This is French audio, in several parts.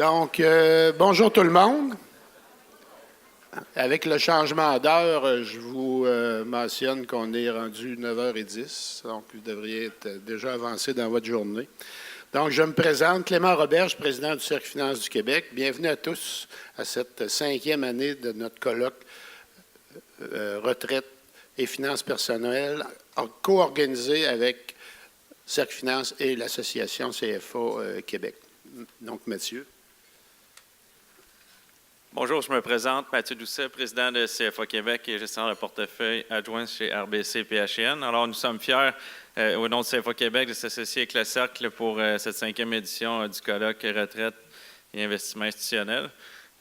Donc, bonjour tout le monde. Avec le changement d'heure, je vous mentionne qu'on est rendu 9h10, donc vous devriez être déjà avancé dans votre journée. Donc, je me présente, Clément Roberge, président du Cercle Finance du Québec. Bienvenue à tous à cette 5e année de notre colloque Retraite et finances personnelles, co-organisé avec Cercle Finance et l'association CFA Québec. Donc, Mathieu. Bonjour, je me présente, Mathieu Doucet, président de CFA Québec et gestionnaire de portefeuille adjoint chez RBC PHN. Alors, nous sommes fiers, au nom de CFA Québec, de s'associer avec le Cercle pour cette 5e édition du colloque Retraite et investissement institutionnel.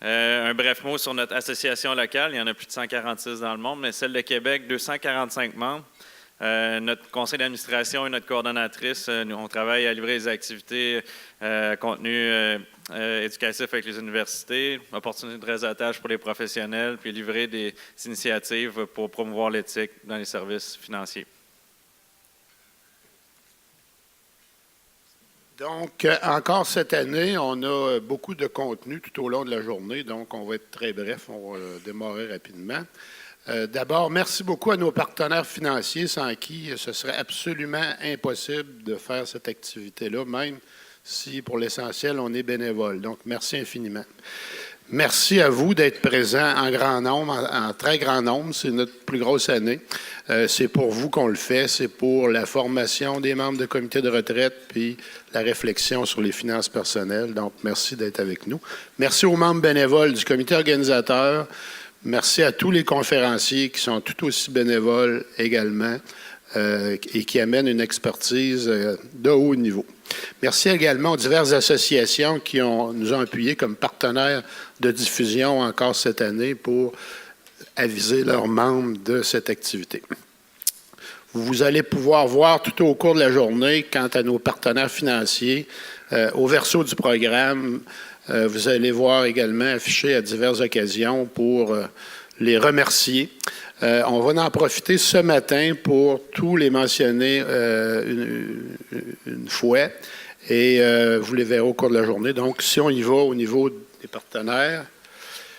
Un bref mot sur notre association locale. Il y en a plus de 146 dans le monde, mais celle de Québec, 245 membres. Notre conseil d'administration et notre coordonnatrice, on travaille à livrer des activités, contenu éducatif avec les universités, opportunités de réseautage pour les professionnels, puis livrer des initiatives pour promouvoir l'éthique dans les services financiers. Donc, encore cette année, on a beaucoup de contenu tout au long de la journée, donc on va être très bref, on va démarrer rapidement. D'abord, merci beaucoup à nos partenaires financiers sans qui ce serait absolument impossible de faire cette activité-là, même si pour l'essentiel, on est bénévole. Donc, merci infiniment. Merci à vous d'être présents en grand nombre, en très grand nombre. C'est notre plus grosse année. C'est pour vous qu'on le fait. C'est pour la formation des membres de comité de retraite puis la réflexion sur les finances personnelles. Donc, merci d'être avec nous. Merci aux membres bénévoles du comité organisateur. Merci à tous les conférenciers qui sont tout aussi bénévoles également et qui amènent une expertise de haut niveau. Merci également aux diverses associations qui nous ont appuyés comme partenaires de diffusion encore cette année pour aviser leurs membres de cette activité. Vous allez pouvoir voir tout au cours de la journée, quant à nos partenaires financiers, au verso du programme, vous allez voir également affiché à diverses occasions pour les remercier. On va en profiter ce matin pour tous les mentionner une fois et vous les verrez au cours de la journée. Donc, si on y va au niveau des partenaires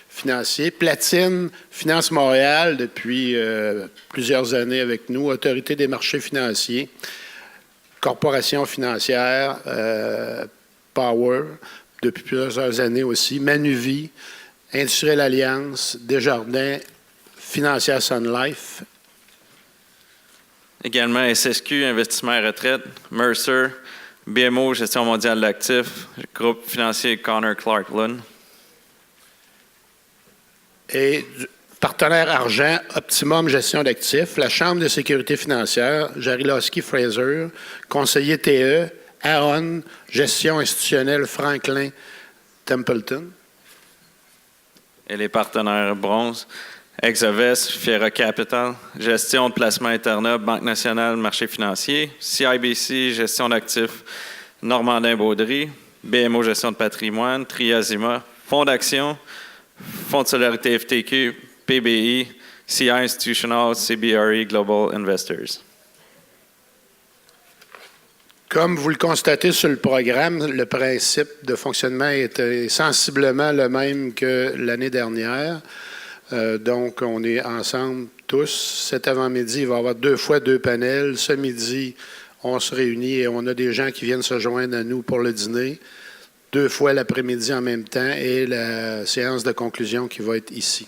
financiers, Platine, Finance Montréal depuis plusieurs années avec nous, Autorité des marchés financiers, Corporation financière, Power, depuis plusieurs années aussi, Manuvie, Industrielle Alliance, Desjardins, Financière Sun Life. Également SSQ, Investissement et Retraite, Mercer, BMO, Gestion mondiale d'actifs, Groupe financier Connor Clark Lund. Et partenaire argent, Optimum Gestion d'actifs, la Chambre de sécurité financière, Jarislowsky Fraser, conseiller TE, Aaron, Gestion institutionnelle Franklin Templeton. Et les partenaires bronze, Exovest, Fiera Capital, Gestion de placement Internet, Banque nationale, marché financier, CIBC, Gestion d'actifs, Normandin-Baudry, BMO, Gestion de patrimoine, Triazima, Fonds d'action, Fonds de solidarité FTQ, PBI, CI Institutional, CBRE Global Investors. Comme vous le constatez sur le programme, le principe de fonctionnement est sensiblement le même que l'année dernière. Donc, on est ensemble tous. Cet avant-midi, il va y avoir 2 fois 2 panels. Ce midi, on se réunit et on a des gens qui viennent se joindre à nous pour le dîner. 2 fois l'après-midi en même temps et la séance de conclusion qui va être ici.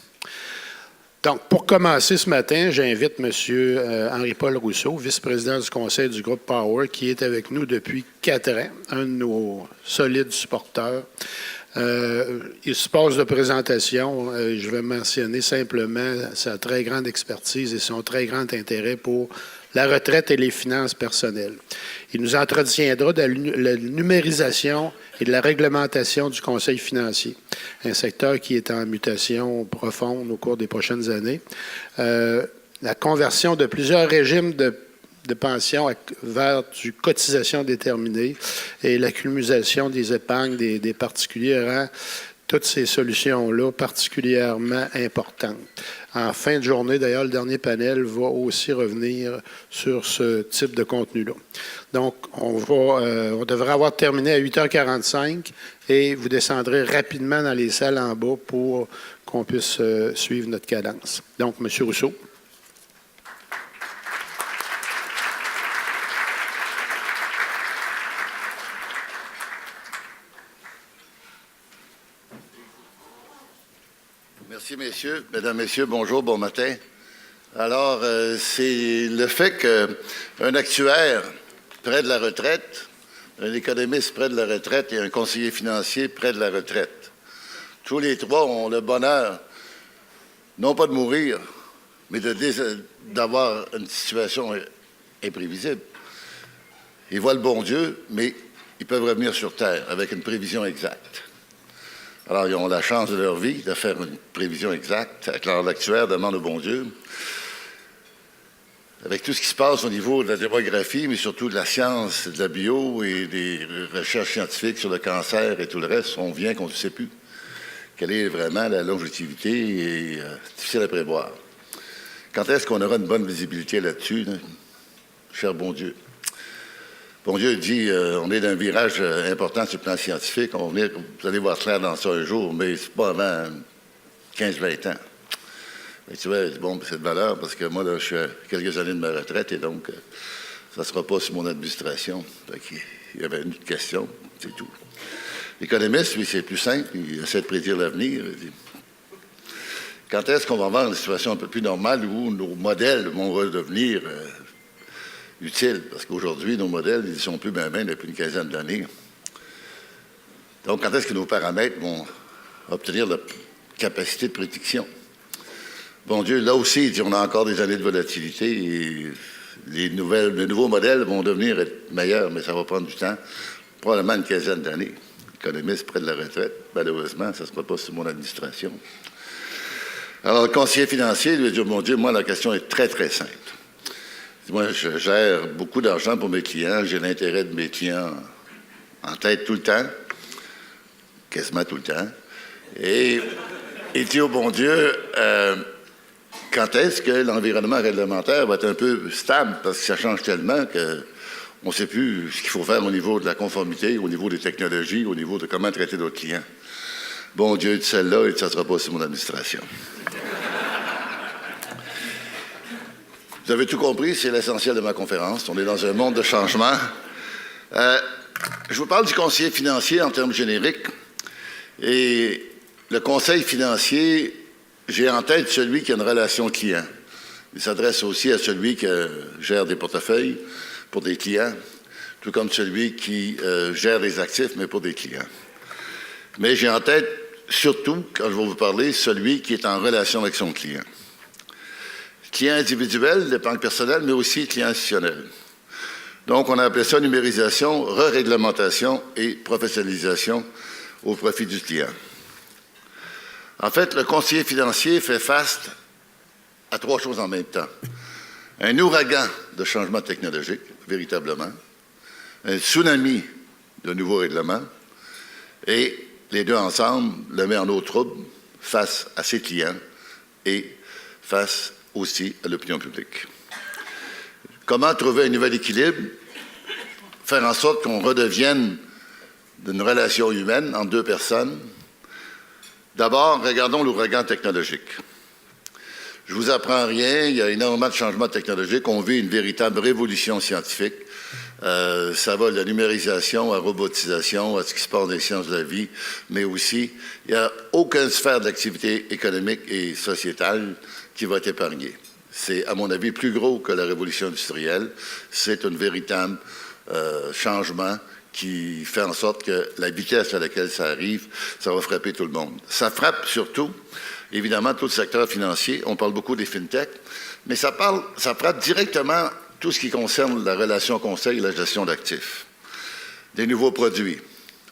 Donc, pour commencer ce matin, j'invite M. Henri-Paul Rousseau, vice-président du conseil du groupe Power, qui est avec nous depuis 4 ans, un de nos solides supporters. Il se passe de présentation. Je vais mentionner simplement sa très grande expertise et son très grand intérêt pour la retraite et les finances personnelles. Il nous entretiendra de la numérisation et de la réglementation du conseil financier, un secteur qui est en mutation profonde au cours des prochaines années. La conversion de plusieurs régimes de pension vers du cotisation déterminée et l'accumulation des épargnes des particuliers rend toutes ces solutions-là particulièrement importantes. En fin de journée, d'ailleurs, le dernier panel va aussi revenir sur ce type de contenu-là. Donc, on devrait avoir terminé à 8h45 et vous descendrez rapidement dans les salles en bas pour qu'on puisse suivre notre cadence. Donc, M. Rousseau. Merci, messieurs. Mesdames, messieurs, bonjour, bon matin. Alors, c'est le fait qu'un actuaire près de la retraite, un économiste près de la retraite et un conseiller financier près de la retraite, tous les trois ont le bonheur, non pas de mourir, mais d'avoir une situation imprévisible. Ils voient le bon Dieu, mais ils peuvent revenir sur Terre avec une prévision exacte. Alors, ils ont la chance de leur vie de faire une prévision exacte. Alors, l'actuaire demande au bon Dieu, avec tout ce qui se passe au niveau de la démographie, mais surtout de la science, de la bio et des recherches scientifiques sur le cancer et tout le reste, on vient qu'on ne sait plus quelle est vraiment la longévité et difficile à prévoir. Quand est-ce qu'on aura une bonne visibilité là-dessus, là? Cher bon Dieu? Bon Dieu dit, on est dans un virage important sur le plan scientifique. Vous allez voir clair dans ça un jour, mais c'est pas avant 15-20 ans. Mais tu vois, bon, c'est de valeur parce que moi, là, je suis à quelques années de ma retraite et donc, ça ne sera pas sur mon administration. Il y avait une question, c'est tout. L'économiste, lui, c'est plus simple. Il essaie de prédire l'avenir. Quand est-ce qu'on va avoir une situation un peu plus normale où nos modèles vont redevenir utiles? Parce qu'aujourd'hui, nos modèles, ils ne sont plus bien depuis une quinzaine d'années. Donc, quand est-ce que nos paramètres vont obtenir la capacité de prédiction? Bon Dieu, là aussi, il dit, on a encore des années de volatilité et les nouveaux modèles vont devenir être meilleurs, mais ça va prendre du temps, probablement une quinzaine d'années. Économiste près de la retraite, malheureusement, ça ne sera pas sous mon administration. Alors, le conseiller financier lui a dit, mon Dieu, moi, la question est très, très simple. Moi, je gère beaucoup d'argent pour mes clients, j'ai l'intérêt de mes clients en tête tout le temps, quasiment tout le temps. Et il dit au bon Dieu, quand est-ce que l'environnement réglementaire va être un peu stable, parce que ça change tellement qu'on ne sait plus ce qu'il faut faire au niveau de la conformité, au niveau des technologies, au niveau de comment traiter d'autres clients. Bon Dieu, de celle-là, ça ne sera pas sur mon administration. Vous avez tout compris, c'est l'essentiel de ma conférence. On est dans un monde de changement. Je vous parle du conseiller financier en termes génériques. Et le conseil financier, j'ai en tête celui qui a une relation client. Il s'adresse aussi à celui qui gère des portefeuilles pour des clients, tout comme celui qui gère des actifs, mais pour des clients. Mais j'ai en tête, surtout, quand je vais vous parler, celui qui est en relation avec son client. Client individuel, d'épargne personnelle, mais aussi client institutionnel. Donc, on a appelé ça numérisation, re-réglementation et professionnalisation au profit du client. En fait, le conseiller financier fait face à trois choses en même temps. Un ouragan de changement technologique, véritablement, un tsunami de nouveaux règlements, et les deux ensemble le met en eau trouble face à ses clients et face aussi à l'opinion publique. Comment trouver un nouvel équilibre? Faire en sorte qu'on redevienne d'une relation humaine entre deux personnes. D'abord, regardons l'ouragan technologique. Je ne vous apprends rien, il y a énormément de changements technologiques. On vit une véritable révolution scientifique. Ça va de la numérisation à la robotisation, à ce qui se passe dans les sciences de la vie, mais aussi, il n'y a aucune sphère d'activité économique et sociétale qui va être épargnée. C'est, à mon avis, plus gros que la révolution industrielle. C'est un véritable changement qui fait en sorte que la vitesse à laquelle ça arrive, ça va frapper tout le monde. Ça frappe surtout, évidemment, tout le secteur financier. On parle beaucoup des fintechs, mais ça frappe directement tout ce qui concerne la relation conseil et la gestion d'actifs. Des nouveaux produits.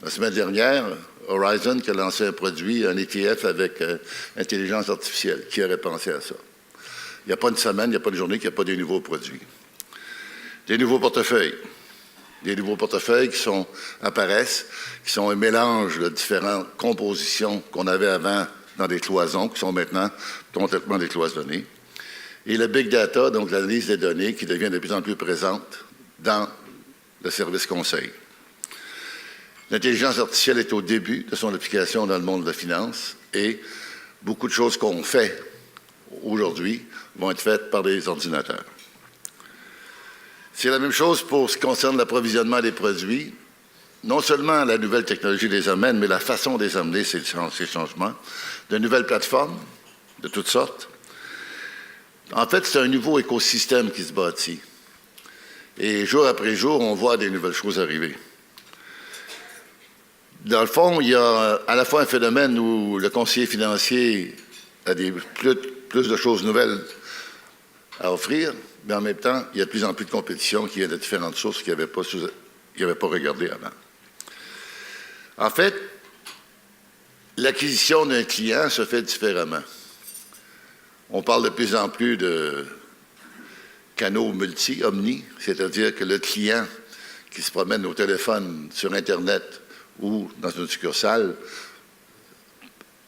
La semaine dernière, Horizon qui a lancé un produit, un ETF avec intelligence artificielle. Qui aurait pensé à ça? Il n'y a pas une semaine, il n'y a pas une journée qu'il n'y a pas des nouveaux produits. Des nouveaux portefeuilles. des nouveaux portefeuilles qui apparaissent, qui sont un mélange de différentes compositions qu'on avait avant dans des cloisons, qui sont maintenant complètement décloisonnées. Et le big data, donc l'analyse des données, qui devient de plus en plus présente dans le service conseil. L'intelligence artificielle est au début de son application dans le monde de la finance et beaucoup de choses qu'on fait aujourd'hui vont être faites par des ordinateurs. C'est la même chose pour ce qui concerne l'approvisionnement des produits. Non seulement la nouvelle technologie les amène, mais la façon de les amener, ces changements. De nouvelles plateformes de toutes sortes. En fait, c'est un nouveau écosystème qui se bâtit. Et jour après jour, on voit des nouvelles choses arriver. Dans le fond, il y a à la fois un phénomène où le conseiller financier a plus de choses nouvelles à offrir, mais en même temps, il y a de plus en plus de compétition qui vient de différentes sources qu'il n'avait pas regardées avant. En fait, l'acquisition d'un client se fait différemment. On parle de plus en plus de canaux omni, c'est-à-dire que le client qui se promène au téléphone, sur Internet ou dans une succursale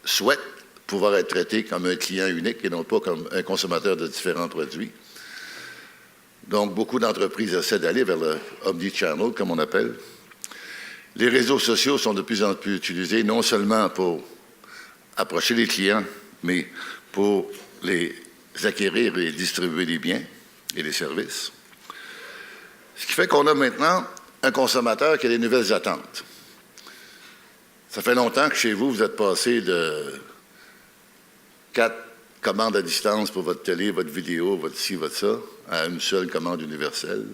souhaite pouvoir être traité comme un client unique et non pas comme un consommateur de différents produits. Donc, beaucoup d'entreprises essaient d'aller vers le omni-channel, comme on appelle. Les réseaux sociaux sont de plus en plus utilisés, non seulement pour approcher les clients, mais pour les acquérir et distribuer les biens et les services. Ce qui fait qu'on a maintenant un consommateur qui a des nouvelles attentes. Ça fait longtemps que chez vous, vous êtes passé de 4 commandes à distance pour votre télé, votre vidéo, votre ci, votre ça, à une seule commande universelle,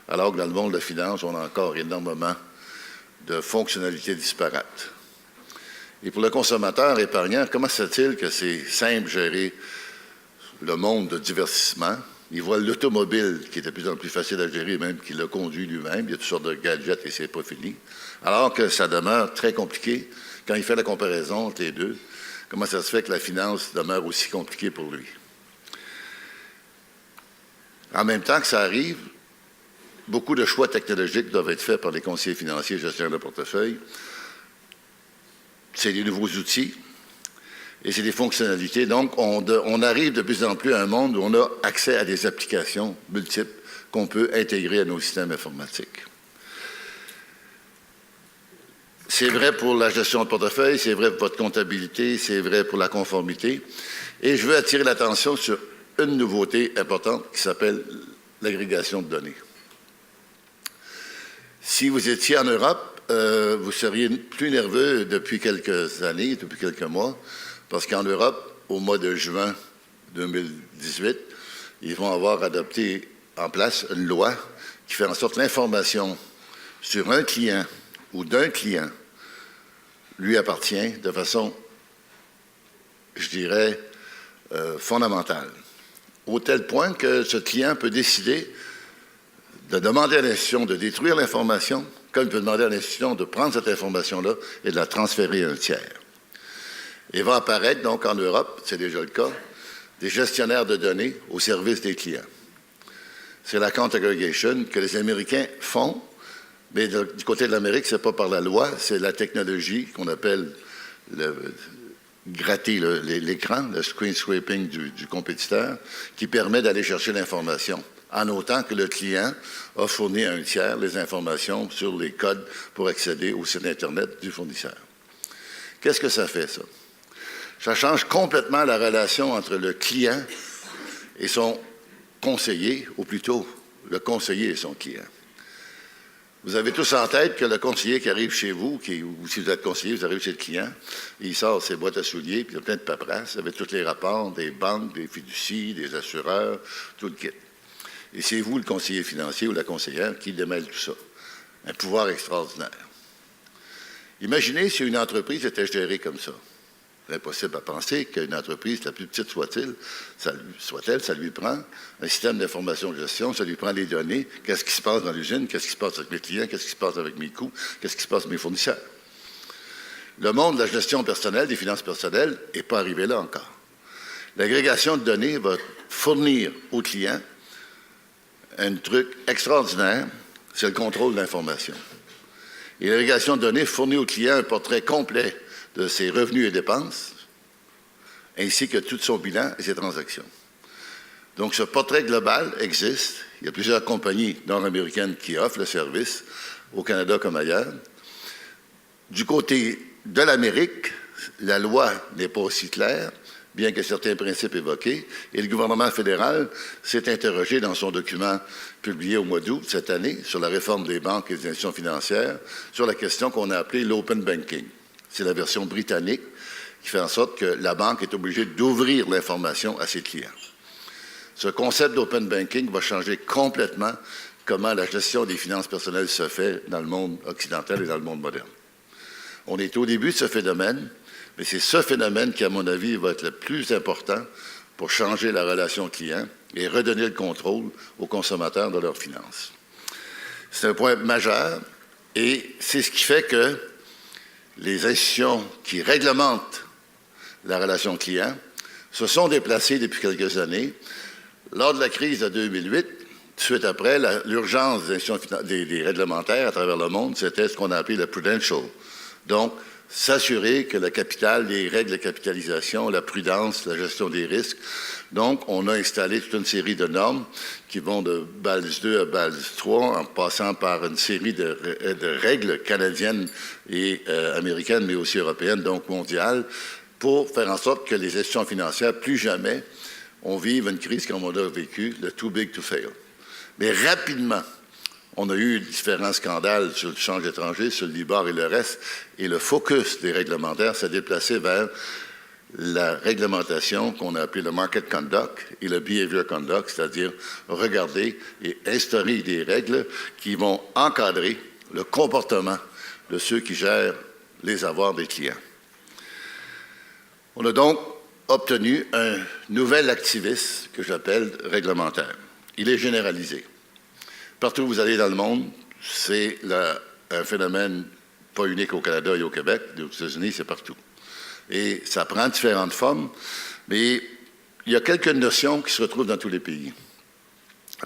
alors que dans le monde de la finance, on a encore énormément de fonctionnalités disparates. Et pour le consommateur épargnant, comment se fait-il que c'est simple de gérer le monde de divertissement? Il voit l'automobile qui est de plus en plus facile à gérer, même qu'il le conduit lui-même. Il y a toutes sortes de gadgets et c'est pas fini. Alors que ça demeure très compliqué quand il fait la comparaison entre les deux. Comment ça se fait que la finance demeure aussi compliquée pour lui? En même temps que ça arrive, beaucoup de choix technologiques doivent être faits par les conseillers financiers et gestionnaires de portefeuille. C'est des nouveaux outils et c'est des fonctionnalités. Donc, on arrive de plus en plus à un monde où on a accès à des applications multiples qu'on peut intégrer à nos systèmes informatiques. C'est vrai pour la gestion de portefeuille, c'est vrai pour votre comptabilité, c'est vrai pour la conformité. Et je veux attirer l'attention sur une nouveauté importante qui s'appelle l'agrégation de données. Si vous étiez en Europe, vous seriez plus nerveux depuis quelques années, depuis quelques mois, parce qu'en Europe, au mois de juin 2018, ils vont avoir adopté en place une loi qui fait en sorte que l'information sur un client ou d'un client lui appartient de façon, je dirais, fondamentale. Au tel point que ce client peut décider de demander à l'institution de détruire l'information, comme il peut demander à l'institution de prendre cette information-là et de la transférer à un tiers. Et va apparaître, donc, en Europe, c'est déjà le cas, des gestionnaires de données au service des clients. C'est l'account aggregation que les Américains font, mais du côté de l'Amérique, ce n'est pas par la loi, c'est la technologie qu'on appelle gratter l'écran, le screen scraping du compétiteur, qui permet d'aller chercher l'information, en autant que le client a fourni à un tiers les informations sur les codes pour accéder au site Internet du fournisseur. Qu'est-ce que ça fait, ça? Ça change complètement la relation entre le client et son conseiller, ou plutôt le conseiller et son client. Vous avez tous en tête que le conseiller qui arrive chez vous, ou si vous êtes conseiller, vous arrivez chez le client, il sort ses boîtes à souliers, puis il y a plein de paperasse, avec tous les rapports des banques, des fiducies, des assureurs, tout le kit. Et c'est vous, le conseiller financier ou la conseillère, qui démêle tout ça. Un pouvoir extraordinaire. Imaginez si une entreprise était gérée comme ça. C'est impossible à penser qu'une entreprise, la plus petite soit-elle, ça lui prend un système d'information de gestion, ça lui prend les données, qu'est-ce qui se passe dans l'usine, qu'est-ce qui se passe avec mes clients, qu'est-ce qui se passe avec mes coûts, qu'est-ce qui se passe avec mes fournisseurs. Le monde de la gestion personnelle, des finances personnelles, n'est pas arrivé là encore. L'agrégation de données va fournir aux clients un truc extraordinaire c'est le contrôle de l'information. Et l'agrégation de données fournit au client un portrait complet de ses revenus et dépenses, ainsi que tout son bilan et ses transactions. Donc, ce portrait global existe. Il y a plusieurs compagnies nord-américaines qui offrent le service, au Canada comme ailleurs. Du côté de l'Amérique, la loi n'est pas aussi claire, bien que certains principes évoqués, et le gouvernement fédéral s'est interrogé dans son document publié au mois d'août cette année sur la réforme des banques et des institutions financières, sur la question qu'on a appelée l'open banking. C'est la version britannique qui fait en sorte que la banque est obligée d'ouvrir l'information à ses clients. Ce concept d'open banking va changer complètement comment la gestion des finances personnelles se fait dans le monde occidental et dans le monde moderne. On est au début de ce phénomène, mais c'est ce phénomène qui, à mon avis, va être le plus important pour changer la relation client et redonner le contrôle aux consommateurs de leurs finances. C'est un point majeur et c'est ce qui fait que les institutions qui réglementent la relation client se sont déplacées depuis quelques années. Lors de la crise de 2008, suite après, l'urgence des réglementaires à travers le monde, c'était ce qu'on a appelé le prudential. Donc, s'assurer que le capital, les règles de capitalisation, la prudence, la gestion des risques. Donc, on a installé toute une série de normes qui vont de BALS 2 à BALS 3, en passant par une série de règles canadiennes et américaines, mais aussi européennes, donc mondiales, pour faire en sorte que les institutions financières, plus jamais, on vive une crise comme on a vécu, le too big to fail. Mais rapidement, on a eu différents scandales sur le change étranger, sur le Libor et le reste, et le focus des réglementaires s'est déplacé vers la réglementation qu'on a appelée le market conduct et le behavior conduct, c'est-à-dire regarder et instaurer des règles qui vont encadrer le comportement de ceux qui gèrent les avoirs des clients. On a donc obtenu un nouvel activisme que j'appelle réglementaire. Il est généralisé. Partout où vous allez dans le monde, c'est un phénomène pas unique au Canada et au Québec, aux États-Unis, c'est partout. Et ça prend différentes formes, mais il y a quelques notions qui se retrouvent dans tous les pays.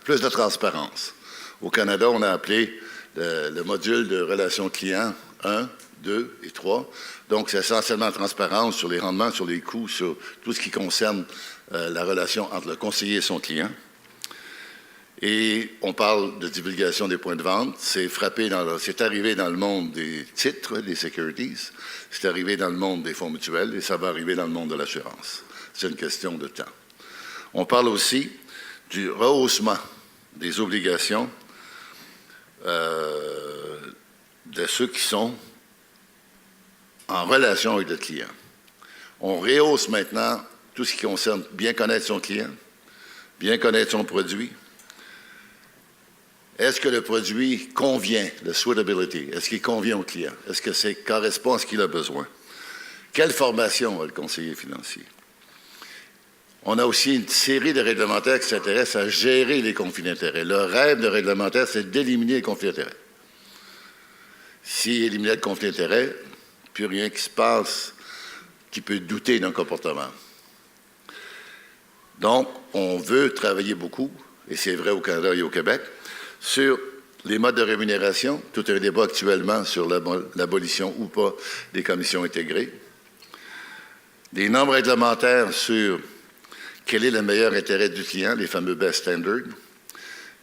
Plus de transparence. Au Canada, on a appelé le module de relations clients 1, 2 et 3. Donc, c'est essentiellement la transparence sur les rendements, sur les coûts, sur tout ce qui concerne la relation entre le conseiller et son client. Et on parle de divulgation des points de vente. C'est arrivé dans le monde des titres, des securities. C'est arrivé dans le monde des fonds mutuels et ça va arriver dans le monde de l'assurance. C'est une question de temps. On parle aussi du rehaussement des obligations de ceux qui sont en relation avec le client. On rehausse maintenant tout ce qui concerne bien connaître son client, bien connaître son produit. Est-ce que le produit convient, le suitability, est-ce qu'il convient au client? Est-ce que ça correspond à ce qu'il a besoin? Quelle formation a le conseiller financier? On a aussi une série de réglementaires qui s'intéressent à gérer les conflits d'intérêts. Le rêve de réglementaire, c'est d'éliminer les conflits d'intérêts. S'il éliminait le conflit d'intérêts, plus rien qui se passe qui peut douter d'un comportement. Donc, on veut travailler beaucoup, et c'est vrai au Canada et au Québec, sur les modes de rémunération, tout un débat actuellement sur l'abolition ou pas des commissions intégrées, des normes réglementaires sur quel est le meilleur intérêt du client, les fameux best standards.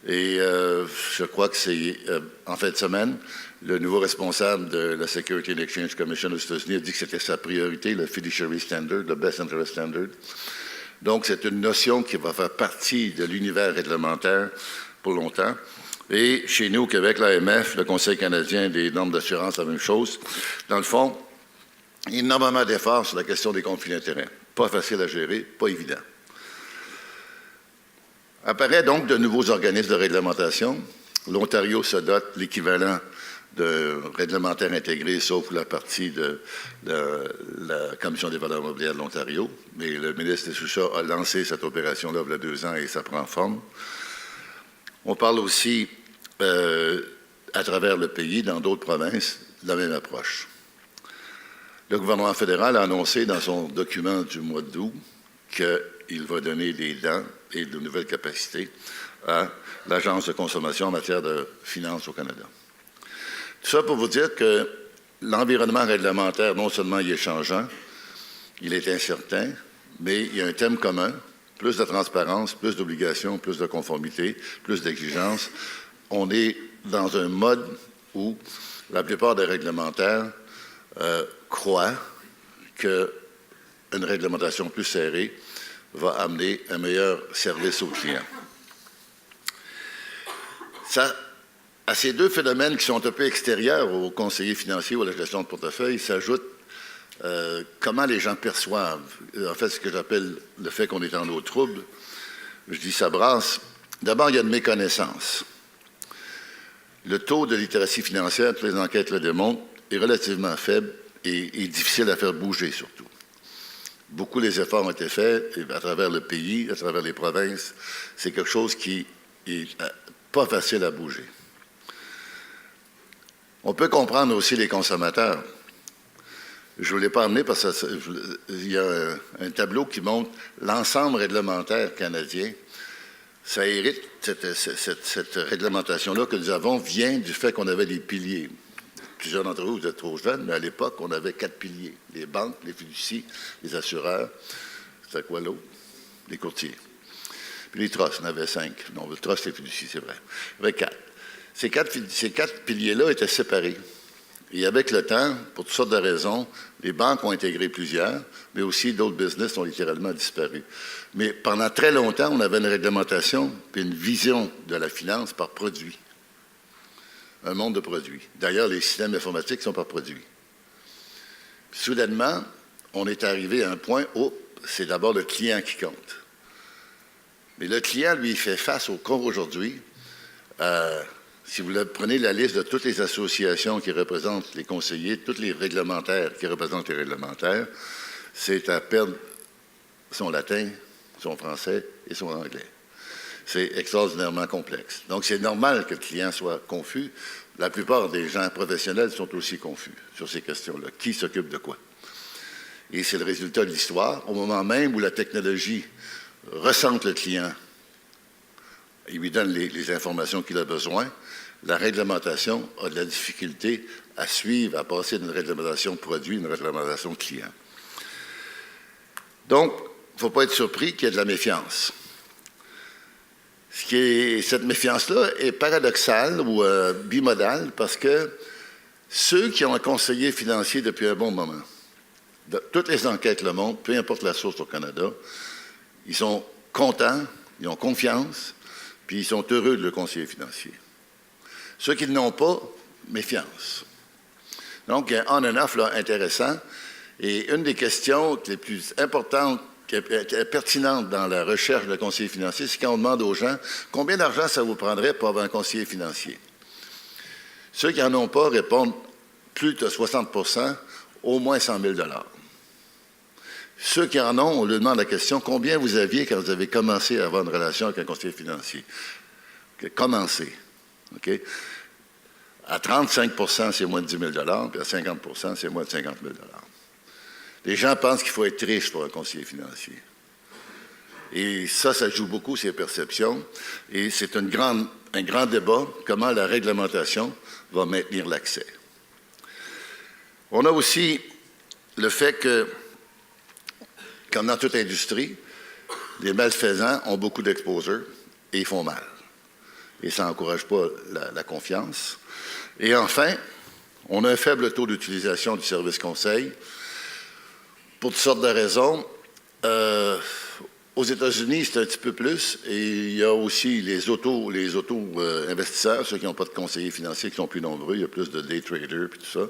Et je crois que c'est en fin de semaine, le nouveau responsable de la Security and Exchange Commission aux États-Unis a dit que c'était sa priorité, le fiduciary standard, le best interest standard. Donc, c'est une notion qui va faire partie de l'univers réglementaire pour longtemps. Et chez nous, au Québec, l'AMF, le Conseil canadien des normes d'assurance, la même chose. Dans le fond, énormément d'efforts sur la question des conflits d'intérêts. Pas facile à gérer, pas évident. Apparaît donc de nouveaux organismes de réglementation. L'Ontario se dote l'équivalent de réglementaire intégré, sauf la partie de la Commission des valeurs mobilières de l'Ontario. Mais le ministre Dessuchats a lancé cette opération-là il y a 2 ans et ça prend forme. On parle aussi, à travers le pays, dans d'autres provinces, de la même approche. Le gouvernement fédéral a annoncé dans son document du mois d'août qu'il va donner des dents et de nouvelles capacités à l'Agence de consommation en matière de finances au Canada. Tout ça pour vous dire que l'environnement réglementaire, non seulement il est changeant, il est incertain, mais il y a un thème commun, plus de transparence, plus d'obligations, plus de conformité, plus d'exigences. On est dans un mode où la plupart des réglementaires croient qu'une réglementation plus serrée va amener un meilleur service aux clients. À ces deux phénomènes qui sont un peu extérieurs aux conseillers financiers ou à la gestion de portefeuille s'ajoute comment les gens perçoivent, en fait, ce que j'appelle le fait qu'on est en eau trouble. Je dis ça brasse. D'abord, il y a une méconnaissance. Le taux de littératie financière, toutes les enquêtes le démontrent, est relativement faible et difficile à faire bouger, surtout. Beaucoup des efforts ont été faits à travers le pays, à travers les provinces. C'est quelque chose qui n'est pas facile à bouger. On peut comprendre aussi les consommateurs. Je ne vous l'ai pas amené parce qu'il y a un tableau qui montre l'ensemble réglementaire canadien. Ça hérite, cette réglementation-là que nous avons vient du fait qu'on avait des piliers. Plusieurs d'entre vous, vous êtes trop jeunes, mais à l'époque, on avait 4 piliers. Les banques, les fiducies, les assureurs. C'était quoi l'autre? Les courtiers. Puis les trusts, on avait 5. Non, le trust, les fiducies, c'est vrai. Il y avait 4. Ces quatre piliers-là étaient séparés. Et avec le temps, pour toutes sortes de raisons, les banques ont intégré plusieurs, mais aussi d'autres business ont littéralement disparu. Mais pendant très longtemps, on avait une réglementation puis une vision de la finance par produit. Un monde de produits. D'ailleurs, les systèmes informatiques sont par produits. Puis, soudainement, on est arrivé à un point où c'est d'abord le client qui compte. Mais le client, lui, il fait face au cours aujourd'hui. Si vous prenez la liste de toutes les associations qui représentent les conseillers, tous les réglementaires qui représentent les réglementaires, c'est à perdre son latin, son français et son anglais. C'est extraordinairement complexe. Donc, c'est normal que le client soit confus. La plupart des gens professionnels sont aussi confus sur ces questions-là. Qui s'occupe de quoi? Et c'est le résultat de l'histoire. Au moment même où la technologie ressente le client, il lui donne les informations qu'il a besoin, la réglementation a de la difficulté à suivre, à passer d'une réglementation produit à une réglementation client. Donc, il ne faut pas être surpris qu'il y ait de la méfiance. Cette méfiance-là est paradoxale ou bimodale parce que ceux qui ont un conseiller financier depuis un bon moment, toutes les enquêtes le montrent, peu importe la source au Canada, ils sont contents, ils ont confiance, puis ils sont heureux de le conseiller financier. Ceux qui n'ont pas, méfiance. Donc, il y a un on-and-off intéressant. Et une des questions les plus importantes, qui est pertinente dans la recherche de conseiller financier, c'est quand on demande aux gens combien d'argent ça vous prendrait pour avoir un conseiller financier. Ceux qui n'en ont pas répondent plus de 60 %, au moins 100 000 $. Ceux qui en ont, on leur demande la question combien vous aviez quand vous avez commencé à avoir une relation avec un conseiller financier. Commencé. OK? À 35 %, c'est moins de 10 000 $, puis à 50 %, c'est moins de 50 000 $. Les gens pensent qu'il faut être riche pour un conseiller financier. Et ça joue beaucoup ces perceptions. Et c'est un grand débat, comment la réglementation va maintenir l'accès. On a aussi le fait que, comme dans toute industrie, les malfaisants ont beaucoup d'exposure et ils font mal. Et ça n'encourage pas la confiance. Et enfin, on a un faible taux d'utilisation du service conseil pour toutes sortes de raisons. Aux États-Unis, c'est un petit peu plus. Et il y a aussi les auto-investisseurs, ceux qui n'ont pas de conseillers financiers, qui sont plus nombreux. Il y a plus de day traders et tout ça.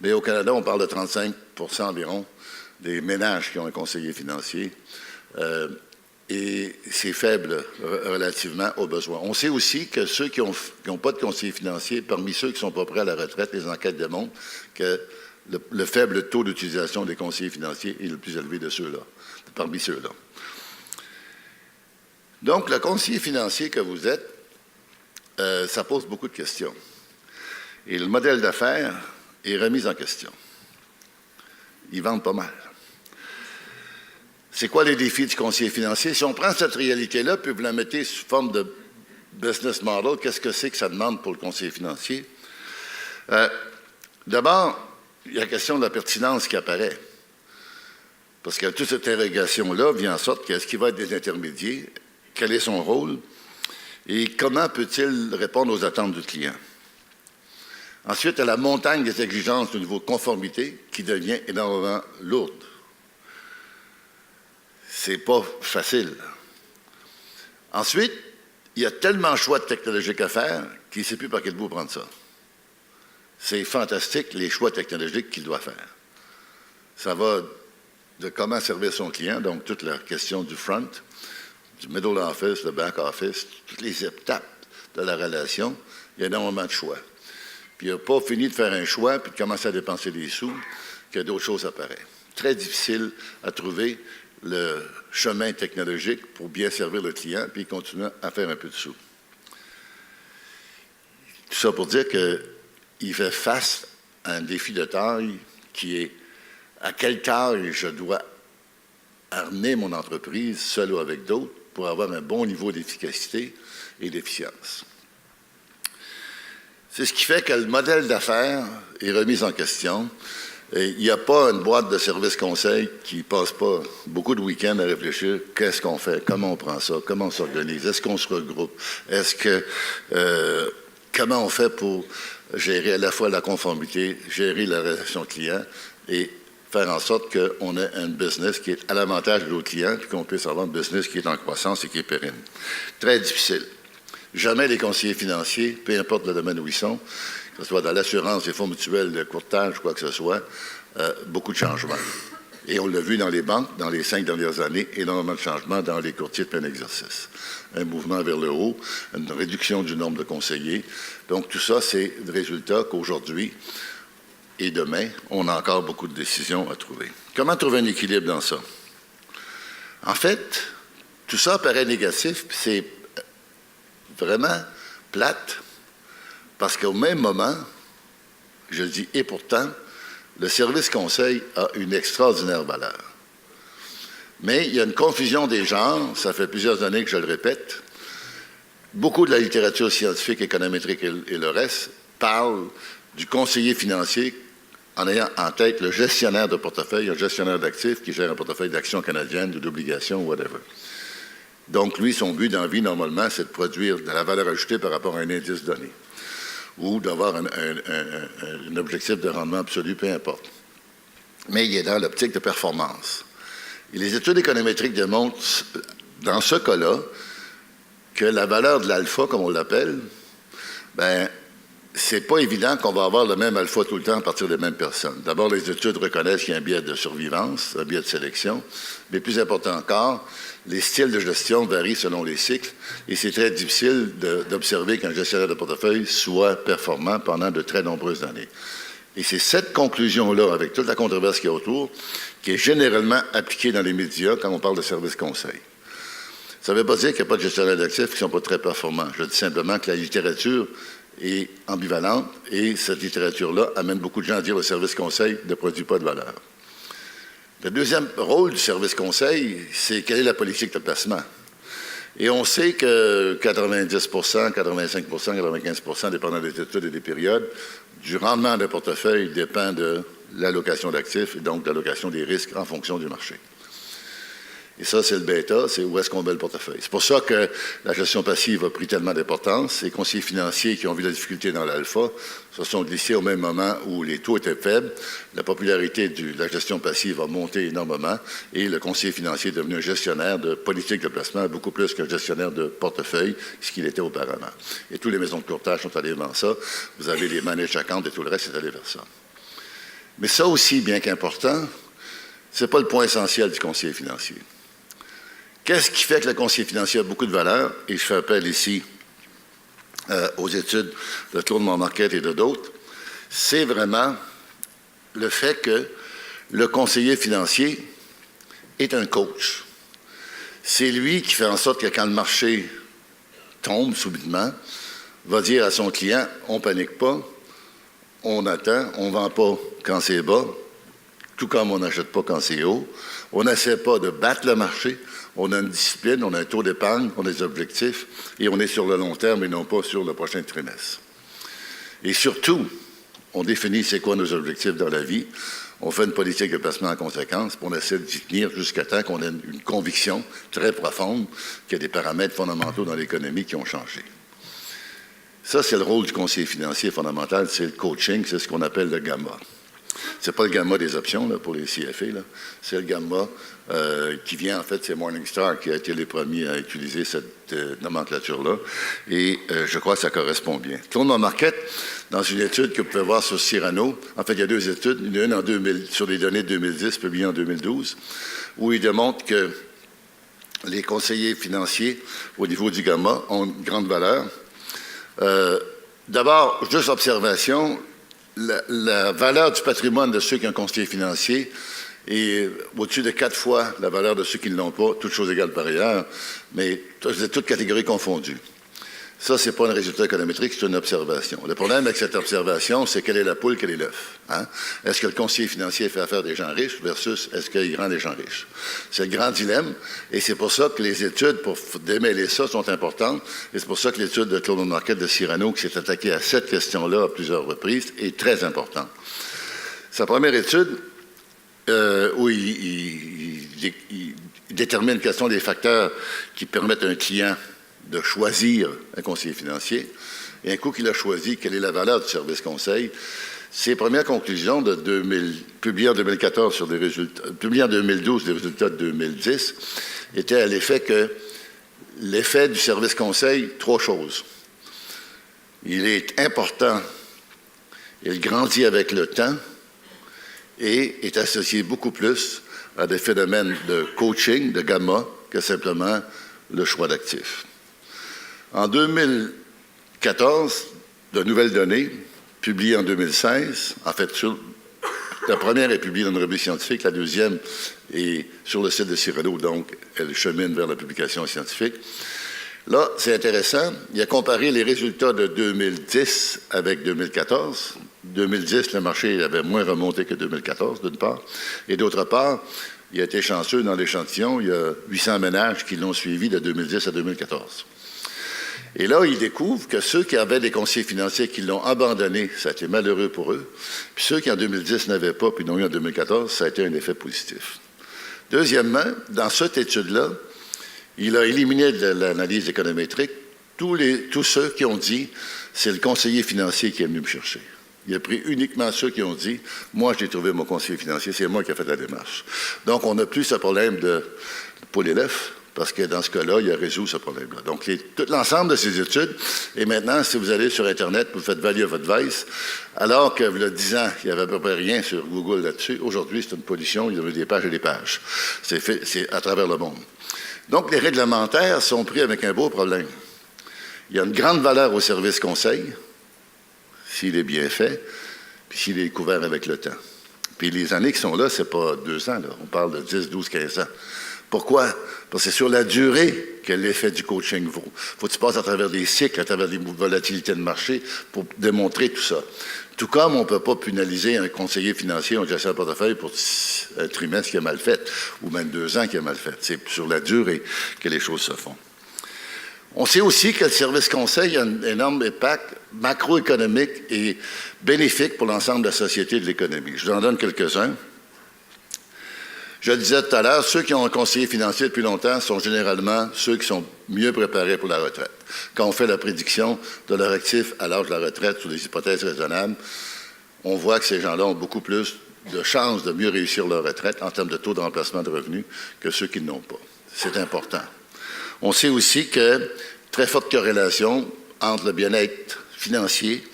Mais au Canada, on parle de 35 % environ des ménages qui ont un conseiller financier. Et c'est faible relativement aux besoins. On sait aussi que ceux qui n'ont pas de conseiller financier, parmi ceux qui ne sont pas prêts à la retraite, les enquêtes démontrent que le faible taux d'utilisation des conseillers financiers est le plus élevé de ceux-là, parmi ceux-là. Donc, le conseiller financier que vous êtes, ça pose beaucoup de questions. Et le modèle d'affaires est remis en question. Ils vendent pas mal. C'est quoi les défis du conseiller financier? Si on prend cette réalité-là, puis vous la mettez sous forme business model, qu'est-ce que c'est que ça demande pour le conseiller financier? D'abord, il y a la question de la pertinence qui apparaît. Parce que toute cette interrogation-là vient en sorte qu'est-ce qui va être des intermédiaires, quel est son rôle et comment peut-il répondre aux attentes du client. Ensuite, il y a la montagne des exigences au niveau conformité qui devient énormément lourde. C'est pas facile. Ensuite, il y a tellement de choix technologiques à faire qu'il ne sait plus par quel bout prendre ça. C'est fantastique, les choix technologiques qu'il doit faire. Ça va de comment servir son client, donc toute la question du front, du middle office, le back office, toutes les étapes de la relation, il y a énormément de choix. Puis il n'a pas fini de faire un choix puis de commencer à dépenser des sous que d'autres choses apparaissent. Très difficile à trouver le chemin technologique pour bien servir le client puis continuer à faire un peu de sous. Tout ça pour dire qu'il fait face à un défi de taille qui est à quelle taille je dois amener mon entreprise, seul ou avec d'autres, pour avoir un bon niveau d'efficacité et d'efficience. C'est ce qui fait que le modèle d'affaires est remis en question. Et il n'y a pas une boîte de services conseil qui ne passe pas beaucoup de week-ends à réfléchir qu'est-ce qu'on fait, comment on prend ça, comment on s'organise, est-ce qu'on se regroupe, comment on fait pour gérer à la fois la conformité, gérer la relation client et faire en sorte qu'on ait un business qui est à l'avantage de nos clients et qu'on puisse avoir un business qui est en croissance et qui est pérenne. Très difficile. Jamais les conseillers financiers, peu importe le domaine où ils sont, que ce soit dans l'assurance, les fonds mutuels, le courtage, quoi que ce soit, beaucoup de changements. Et on l'a vu dans les banques, dans les 5 dernières années, énormément de changements dans les courtiers de plein exercice. Un mouvement vers le haut, une réduction du nombre de conseillers. Donc tout ça, c'est le résultat qu'aujourd'hui et demain, on a encore beaucoup de décisions à trouver. Comment trouver un équilibre dans ça? En fait, tout ça paraît négatif, puis c'est vraiment plate, parce qu'au même moment, je le dis, et pourtant, le service conseil a une extraordinaire valeur. Mais il y a une confusion des genres, ça fait plusieurs années que je le répète. Beaucoup de la littérature scientifique, économétrique et le reste parle du conseiller financier en ayant en tête le gestionnaire de portefeuille, un gestionnaire d'actifs qui gère un portefeuille d'actions canadiennes ou d'obligations, whatever. Donc, lui, son but dans la vie, normalement, c'est de produire de la valeur ajoutée par rapport à un indice donné ou d'avoir un objectif de rendement absolu, peu importe. Mais il est dans l'optique de performance. Et les études économétriques démontrent, dans ce cas-là, que la valeur de l'alpha, comme on l'appelle, bien, c'est pas évident qu'on va avoir le même alpha tout le temps à partir des mêmes personnes. D'abord, les études reconnaissent qu'il y a un biais de survivance, un biais de sélection, mais plus important encore, les styles de gestion varient selon les cycles et c'est très difficile d'observer qu'un gestionnaire de portefeuille soit performant pendant de très nombreuses années. Et c'est cette conclusion-là, avec toute la controverse qu'il y a autour, qui est généralement appliquée dans les médias quand on parle de services conseil. Ça ne veut pas dire qu'il n'y a pas de gestionnaires d'actifs qui ne sont pas très performants. Je dis simplement que la littérature est ambivalente et cette littérature-là amène beaucoup de gens à dire que le service conseil ne produit pas de valeur. Le deuxième rôle du service conseil, c'est quelle est la politique de placement. Et on sait que 90 85 95 dépendant des études et des périodes, du rendement d'un portefeuille dépend de l'allocation d'actifs et donc de l'allocation des risques en fonction du marché. Et ça, c'est le bêta, c'est où est-ce qu'on met le portefeuille. C'est pour ça que la gestion passive a pris tellement d'importance. Les conseillers financiers qui ont vu la difficulté dans l'alpha se sont glissés au même moment où les taux étaient faibles. La popularité de la gestion passive a monté énormément et le conseiller financier est devenu un gestionnaire de politique de placement beaucoup plus qu'un gestionnaire de portefeuille, ce qu'il était auparavant. Et toutes les maisons de courtage sont allées vers ça. Vous avez les managed accounts et tout le reste est allé vers ça. Mais ça aussi, bien qu'important, ce n'est pas le point essentiel du conseiller financier. Qu'est-ce qui fait que le conseiller financier a beaucoup de valeur? Et je fais appel ici aux études de Claude Montmarquette et de d'autres. C'est vraiment le fait que le conseiller financier est un coach. C'est lui qui fait en sorte que quand le marché tombe subitement, va dire à son client, on ne panique pas, on attend, on ne vend pas quand c'est bas, tout comme on n'achète pas quand c'est haut. On n'essaie pas de battre le marché. On a une discipline, on a un taux d'épargne, on a des objectifs, et on est sur le long terme et non pas sur le prochain trimestre. Et surtout, on définit c'est quoi nos objectifs dans la vie. On fait une politique de placement en conséquence, puis on essaie d'y tenir jusqu'à temps qu'on ait une conviction très profonde qu'il y a des paramètres fondamentaux dans l'économie qui ont changé. Ça, c'est le rôle du conseiller financier fondamental, c'est le coaching, c'est ce qu'on appelle le gamma. Ce n'est pas le gamma des options là, pour les CFA, là. C'est le gamma qui vient, en fait, c'est Morningstar qui a été les premiers à utiliser cette nomenclature-là. Et je crois que ça correspond bien. Clone Market, dans une étude que vous pouvez voir sur Cyrano, en fait, il y a deux études, une en 2000, sur des données de 2010, publiées en 2012, où il démontre que les conseillers financiers, au niveau du gamma, ont une grande valeur. D'abord, juste observation, la valeur du patrimoine de ceux qui ont un conseiller financier est au-dessus de 4 fois la valeur de ceux qui ne l'ont pas, toutes choses égales par ailleurs, mais toutes catégories confondues. Ça, ce n'est pas un résultat économétrique, c'est une observation. Le problème avec cette observation, c'est quelle est la poule, quel est l'œuf. Hein? Est-ce que le conseiller financier fait affaire des gens riches versus est-ce qu'il rend des gens riches? C'est le grand dilemme, et c'est pour ça que les études pour démêler ça sont importantes, et c'est pour ça que l'étude de Clone Market de Cyrano, qui s'est attaquée à cette question-là à plusieurs reprises, est très importante. Sa première étude, où il détermine quels sont les facteurs qui permettent à un client de choisir un conseiller financier, et un coup qu'il a choisi, quelle est la valeur du service conseil. Ses premières conclusions publiées en 2014 sur des résultats, publiées en 2012, des résultats de 2010, étaient à l'effet que l'effet du service conseil, 3 choses. Il est important, il grandit avec le temps et est associé beaucoup plus à des phénomènes de coaching, de gamma, que simplement le choix d'actifs. En 2014, de nouvelles données, publiées en 2016, en fait, la première est publiée dans une revue scientifique, la deuxième est sur le site de Cyrano, donc elle chemine vers la publication scientifique. Là, c'est intéressant, il a comparé les résultats de 2010 avec 2014. 2010, le marché avait moins remonté que 2014, d'une part, et d'autre part, il a été chanceux dans l'échantillon, il y a 800 ménages qui l'ont suivi de 2010 à 2014. Et là, il découvre que ceux qui avaient des conseillers financiers qui l'ont abandonné, ça a été malheureux pour eux. Puis ceux qui, en 2010, n'avaient pas, puis l'ont eu en 2014, ça a été un effet positif. Deuxièmement, dans cette étude-là, il a éliminé de l'analyse économétrique tous ceux qui ont dit « c'est le conseiller financier qui est venu me chercher ». Il a pris uniquement ceux qui ont dit « moi, j'ai trouvé mon conseiller financier, c'est moi qui ai fait la démarche ». Donc, on n'a plus ce problème de poule et l'œuf, parce que dans ce cas-là, il a résolu ce problème-là. Donc, tout l'ensemble de ces études, et maintenant, si vous allez sur Internet, vous faites Value of Advice, alors que, il y a 10 ans, il n'y avait à peu près rien sur Google là-dessus, aujourd'hui, c'est une pollution, il y a des pages et des pages. C'est à travers le monde. Donc, les réglementaires sont pris avec un beau problème. Il y a une grande valeur au service conseil, s'il est bien fait, puis s'il est couvert avec le temps. Puis les années qui sont là, c'est pas 2 ans, là. On parle de 10, 12, 15 ans. Pourquoi? Parce que c'est sur la durée que l'effet du coaching vaut. Faut que tu passes à travers des cycles, à travers des volatilités de marché pour démontrer tout ça. Tout comme on ne peut pas pénaliser un conseiller financier, un gestionnaire de portefeuille pour un trimestre qui a mal fait, ou même 2 ans qui a mal fait. C'est sur la durée que les choses se font. On sait aussi que le service conseil a un énorme impact macroéconomique et bénéfique pour l'ensemble de la société et de l'économie. Je vous en donne quelques-uns. Je le disais tout à l'heure, ceux qui ont un conseiller financier depuis longtemps sont généralement ceux qui sont mieux préparés pour la retraite. Quand on fait la prédiction de leur actif à l'âge de la retraite sous des hypothèses raisonnables, on voit que ces gens-là ont beaucoup plus de chances de mieux réussir leur retraite en termes de taux de remplacement de revenus que ceux qui ne l'ont pas. C'est important. On sait aussi que très forte corrélation entre le bien-être financier,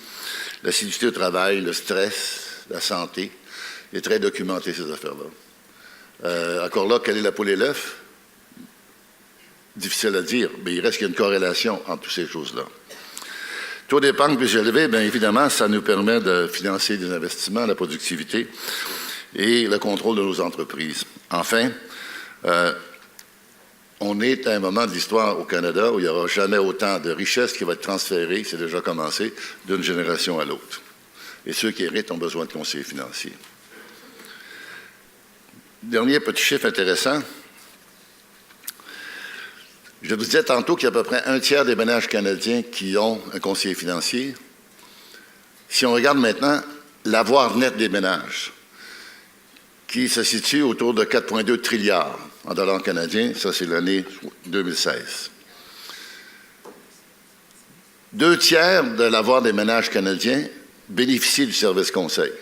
l'assiduité au travail, le stress, la santé. Il est très documenté, ces affaires-là. Encore là, quelle est la poule et l'œuf? Difficile à dire, mais il reste qu'il y a une corrélation entre toutes ces choses-là. Taux d'épargne plus élevé, bien évidemment, ça nous permet de financer des investissements, la productivité et le contrôle de nos entreprises. Enfin, on est à un moment de l'histoire au Canada où il n'y aura jamais autant de richesses qui vont être transférées, c'est déjà commencé, d'une génération à l'autre. Et ceux qui héritent ont besoin de conseillers financiers. Dernier petit chiffre intéressant. Je vous disais tantôt qu'il y a à peu près un tiers des ménages canadiens qui ont un conseiller financier. Si on regarde maintenant l'avoir net des ménages, qui se situe autour de 4,2 trilliards en dollars canadiens, ça c'est l'année 2016. 2 tiers de l'avoir des ménages canadiens bénéficient du service conseil.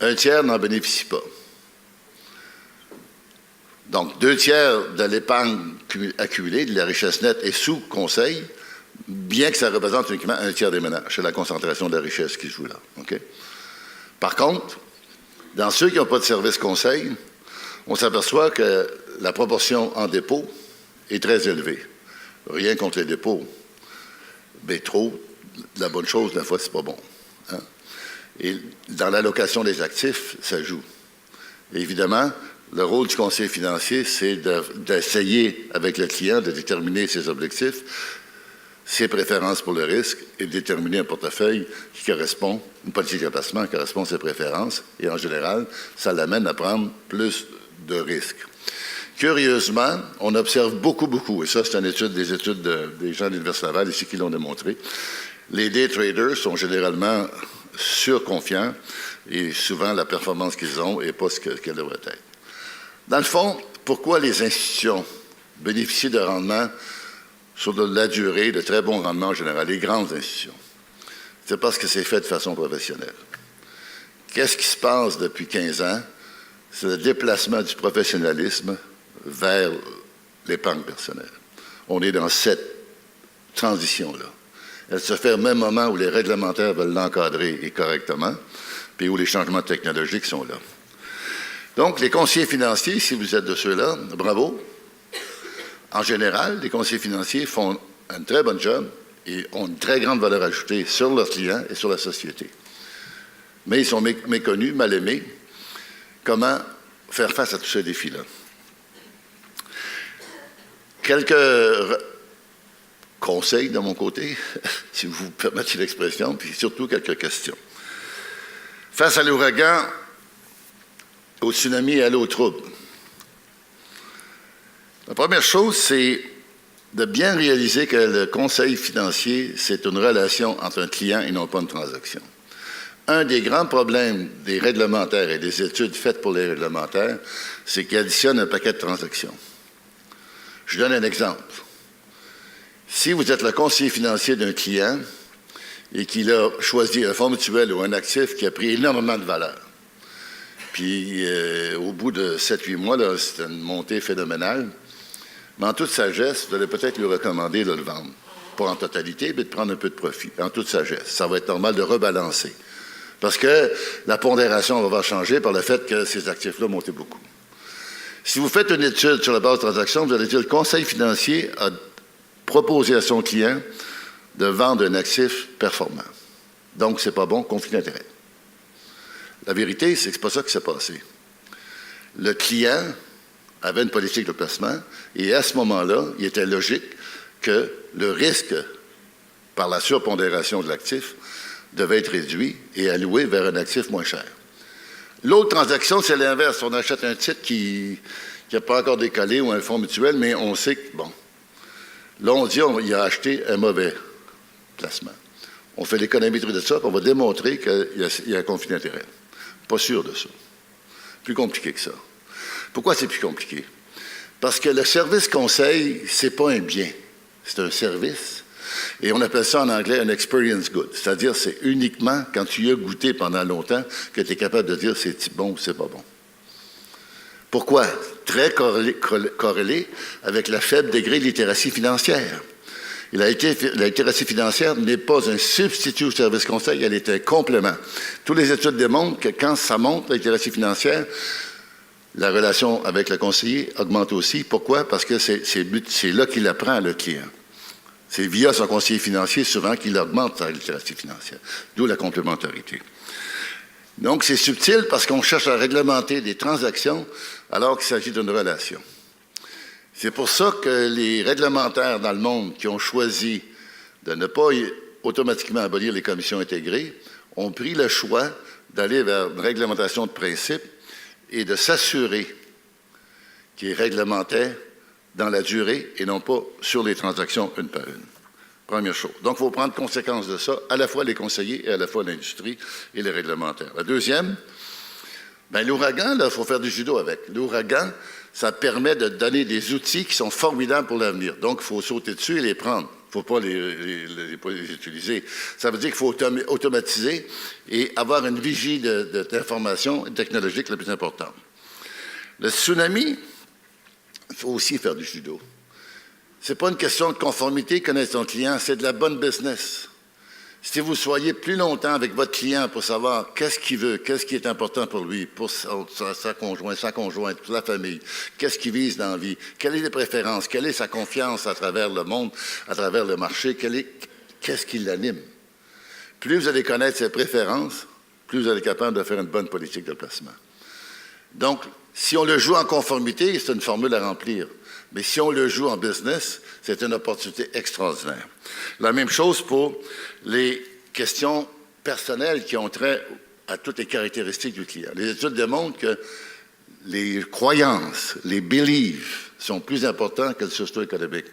1 tiers n'en bénéficie pas. Donc, 2 tiers de l'épargne accumulée, de la richesse nette, est sous conseil, bien que ça représente uniquement 1 tiers des ménages. C'est la concentration de la richesse qui se joue là. Okay? Par contre, dans ceux qui n'ont pas de service conseil, on s'aperçoit que la proportion en dépôt est très élevée. Rien contre les dépôts, mais trop, de la bonne chose, des fois, c'est pas bon. Hein? Et dans l'allocation des actifs, ça joue. Et évidemment, le rôle du conseiller financier, c'est d'essayer avec le client de déterminer ses objectifs, ses préférences pour le risque et de déterminer un portefeuille qui correspond, une politique de placement qui correspond à ses préférences. Et en général, ça l'amène à prendre plus de risques. Curieusement, on observe beaucoup, et ça c'est une étude des gens de l'Université Laval ici qui l'ont démontré, les day traders sont généralement surconfiants et souvent la performance qu'ils ont n'est pas ce qu'elle devrait être. Dans le fond, pourquoi les institutions bénéficient de rendements sur de la durée, de très bons rendements en général, les grandes institutions? C'est parce que c'est fait de façon professionnelle. Qu'est-ce qui se passe depuis 15 ans? C'est le déplacement du professionnalisme vers l'épargne personnelle. On est dans cette transition-là. Elle se fait au même moment où les réglementaires veulent l'encadrer et correctement, puis où les changements technologiques sont là. Donc, les conseillers financiers, si vous êtes de ceux-là, bravo. En général, les conseillers financiers font un très bon job et ont une très grande valeur ajoutée sur leurs clients et sur la société. Mais ils sont méconnus, mal aimés. Comment faire face à tous ces défis-là? Quelques conseils de mon côté, si vous permettez l'expression, puis surtout quelques questions. Face à l'ouragan, au tsunami et à l'eau trouble, la première chose, c'est de bien réaliser que le conseil financier, c'est une relation entre un client et non pas une transaction. Un des grands problèmes des réglementaires et des études faites pour les réglementaires, c'est qu'ils additionnent un paquet de transactions. Je donne un exemple. Si vous êtes le conseiller financier d'un client et qu'il a choisi un fonds mutuel ou un actif qui a pris énormément de valeur, puis au bout de 7-8 mois, c'est une montée phénoménale, mais en toute sagesse, vous allez peut-être lui recommander de le vendre. Pas en totalité, mais de prendre un peu de profit. En toute sagesse. Ça va être normal de rebalancer. Parce que la pondération va changer par le fait que ces actifs-là ont monté beaucoup. Si vous faites une étude sur la base de transaction, vous allez dire que le conseil financier a proposé à son client de vendre un actif performant. Donc, c'est pas bon, conflit d'intérêt. La vérité, c'est que c'est pas ça qui s'est passé. Le client avait une politique de placement et à ce moment-là, il était logique que le risque par la surpondération de l'actif devait être réduit et alloué vers un actif moins cher. L'autre transaction, c'est l'inverse. On achète un titre qui n'a pas encore décollé ou un fonds mutuel, mais on sait que, bon, là, on dit qu'il a acheté un mauvais placement. On fait l'économétrie de ça, puis on va démontrer qu'il y a un conflit d'intérêt. Pas sûr de ça. Plus compliqué que ça. Pourquoi c'est plus compliqué? Parce que le service conseil, c'est pas un bien, c'est un service. Et on appelle ça en anglais un experience good. C'est-à-dire, c'est uniquement quand tu y as goûté pendant longtemps que tu es capable de dire c'est bon ou c'est pas bon. Pourquoi? Très corrélé avec la faible degré de littératie financière. Et la littératie financière n'est pas un substitut au service conseil, elle est un complément. Toutes les études démontrent que quand ça monte, la littératie financière, la relation avec le conseiller augmente aussi. Pourquoi? Parce que c'est là qu'il apprend le client. C'est via son conseiller financier souvent qu'il augmente sa littératie financière. D'où la complémentarité. Donc, c'est subtil parce qu'on cherche à réglementer des transactions alors qu'il s'agit d'une relation. C'est pour ça que les réglementaires dans le monde qui ont choisi de ne pas automatiquement abolir les commissions intégrées ont pris le choix d'aller vers une réglementation de principe et de s'assurer qu'il est réglementé dans la durée et non pas sur les transactions une par une. Première chose. Donc, il faut prendre conséquence de ça, à la fois les conseillers et à la fois l'industrie et les réglementaires. La deuxième, l'ouragan, il faut faire du judo avec. L'ouragan, ça permet de donner des outils qui sont formidables pour l'avenir. Donc, il faut sauter dessus et les prendre. Il ne faut pas les utiliser. Ça veut dire qu'il faut automatiser et avoir une vigie d'information technologique la plus importante. Le tsunami, il faut aussi faire du judo. Ce n'est pas une question de conformité, connaître son client, c'est de la bonne business. Si vous soyez plus longtemps avec votre client pour savoir qu'est-ce qu'il veut, qu'est-ce qui est important pour lui, pour sa conjointe, pour la famille, qu'est-ce qu'il vise dans la vie, quelles sont les préférences, quelle est sa confiance à travers le monde, à travers le marché, qu'est-ce qui l'anime. Plus vous allez connaître ses préférences, plus vous allez être capable de faire une bonne politique de placement. Donc, si on le joue en conformité, c'est une formule à remplir. Mais si on le joue en business, c'est une opportunité extraordinaire. La même chose pour les questions personnelles qui ont trait à toutes les caractéristiques du client. Les études démontrent que les croyances, les beliefs, sont plus importants que le socio-économique.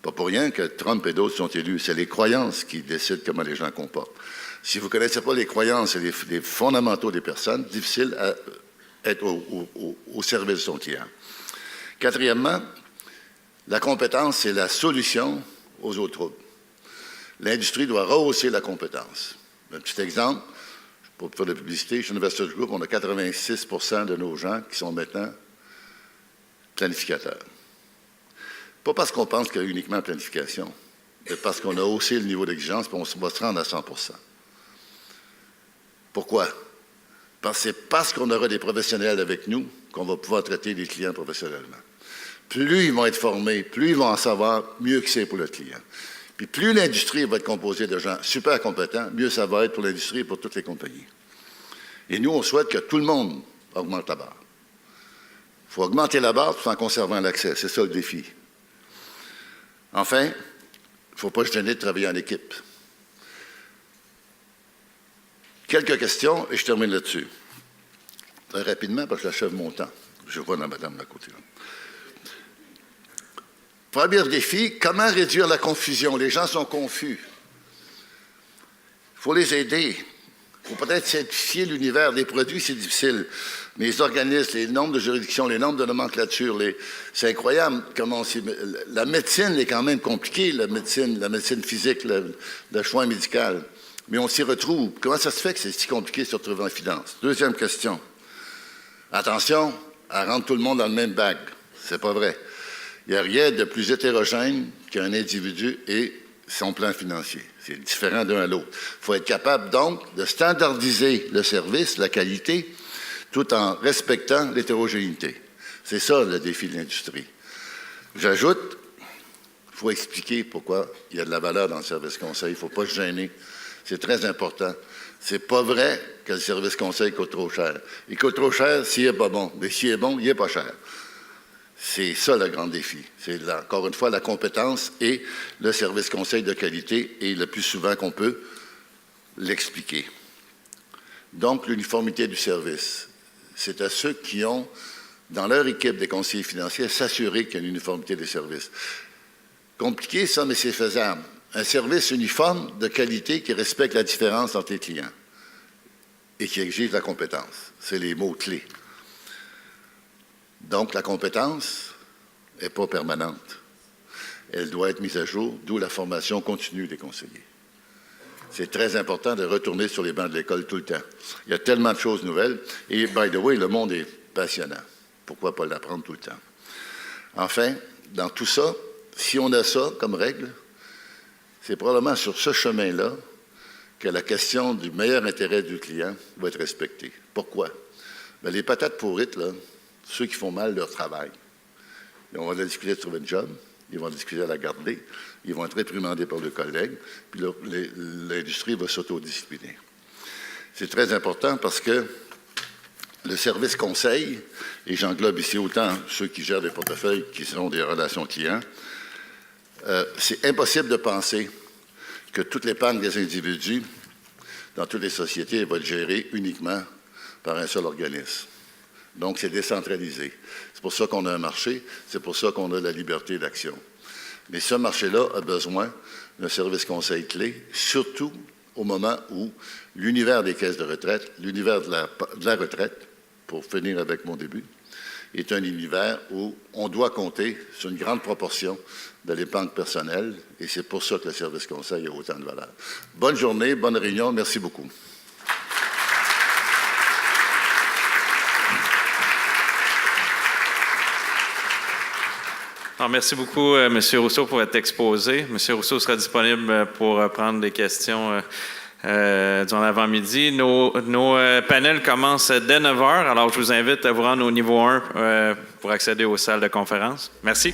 Pas pour rien que Trump et d'autres sont élus. C'est les croyances qui décident comment les gens comportent. Si vous ne connaissez pas les croyances et les fondamentaux des personnes, difficile à être au service de son client. Quatrièmement, la compétence, c'est la solution aux autres troubles. L'industrie doit rehausser la compétence. Un petit exemple, pour faire de la publicité, chez Investors Group, on a 86 % de nos gens qui sont maintenant planificateurs. Pas parce qu'on pense qu'il y a uniquement planification, mais parce qu'on a haussé le niveau d'exigence et on va se rendre à 100 %. Pourquoi? Parce qu'on aura des professionnels avec nous qu'on va pouvoir traiter les clients professionnellement. Plus ils vont être formés, plus ils vont en savoir, mieux que c'est pour le client. Puis plus l'industrie va être composée de gens super compétents, mieux ça va être pour l'industrie et pour toutes les compagnies. Et nous, on souhaite que tout le monde augmente la barre. Il faut augmenter la barre tout en conservant l'accès. C'est ça le défi. Enfin, il ne faut pas se gêner de travailler en équipe. Quelques questions et je termine là-dessus. Très rapidement, parce que j'achève mon temps. Je vois la madame à côté. Premier défi, comment réduire la confusion? Les gens sont confus. Il faut les aider. Il faut peut-être simplifier l'univers. Les produits, c'est difficile. Mais les organismes, les nombres de juridictions, les nombres de nomenclatures, c'est incroyable comment la médecine est quand même compliquée, la médecine physique, le choix médical. Mais on s'y retrouve. Comment ça se fait que c'est si compliqué de se retrouver en finance? Deuxième question. Attention à rendre tout le monde dans le même bac. C'est pas vrai. Il n'y a rien de plus hétérogène qu'un individu et son plan financier. C'est différent d'un à l'autre. Il faut être capable, donc, de standardiser le service, la qualité, tout en respectant l'hétérogénéité. C'est ça, le défi de l'industrie. J'ajoute, il faut expliquer pourquoi il y a de la valeur dans le service conseil. Il ne faut pas se gêner. C'est très important. C'est pas vrai que le service conseil coûte trop cher. Il coûte trop cher s'il n'est pas bon. Mais s'il est bon, il n'est pas cher. C'est ça le grand défi. C'est encore une fois la compétence et le service conseil de qualité et le plus souvent qu'on peut l'expliquer. Donc, l'uniformité du service. C'est à ceux qui ont, dans leur équipe des conseillers financiers, s'assurer qu'il y a une uniformité des services. Compliqué ça, mais c'est faisable. Un service uniforme de qualité qui respecte la différence entre les clients et qui exige la compétence. C'est les mots-clés. Donc, la compétence n'est pas permanente. Elle doit être mise à jour, d'où la formation continue des conseillers. C'est très important de retourner sur les bancs de l'école tout le temps. Il y a tellement de choses nouvelles. Et, by the way, le monde est passionnant. Pourquoi pas l'apprendre tout le temps? Enfin, dans tout ça, si on a ça comme règle, c'est probablement sur ce chemin-là que la question du meilleur intérêt du client va être respectée. Pourquoi? Bien, les patates pourrites, là, ceux qui font mal leur travail, on va discuter de trouver un job, ils vont discuter à la garder, ils vont être réprimandés par le collègue, puis l'industrie va s'autodiscipliner. C'est très important parce que le service conseil, et j'englobe ici autant ceux qui gèrent des portefeuilles qui sont des relations clients, c'est impossible de penser que toute l'épargne des individus dans toutes les sociétés va être gérée uniquement par un seul organisme. Donc, c'est décentralisé. C'est pour ça qu'on a un marché, c'est pour ça qu'on a la liberté d'action. Mais ce marché-là a besoin d'un service conseil clé, surtout au moment où l'univers des caisses de retraite, l'univers de la retraite, pour finir avec mon début, est un univers où on doit compter sur une grande proportion de l'épargne personnelle, et c'est pour ça que le service conseil a autant de valeur. Bonne journée, bonne réunion, merci beaucoup. Alors, merci beaucoup, M. Rousseau, pour votre exposé. M. Rousseau sera disponible pour prendre des questions durant l'avant-midi. Nos panels commencent dès 9 h, alors je vous invite à vous rendre au niveau 1 pour accéder aux salles de conférence. Merci.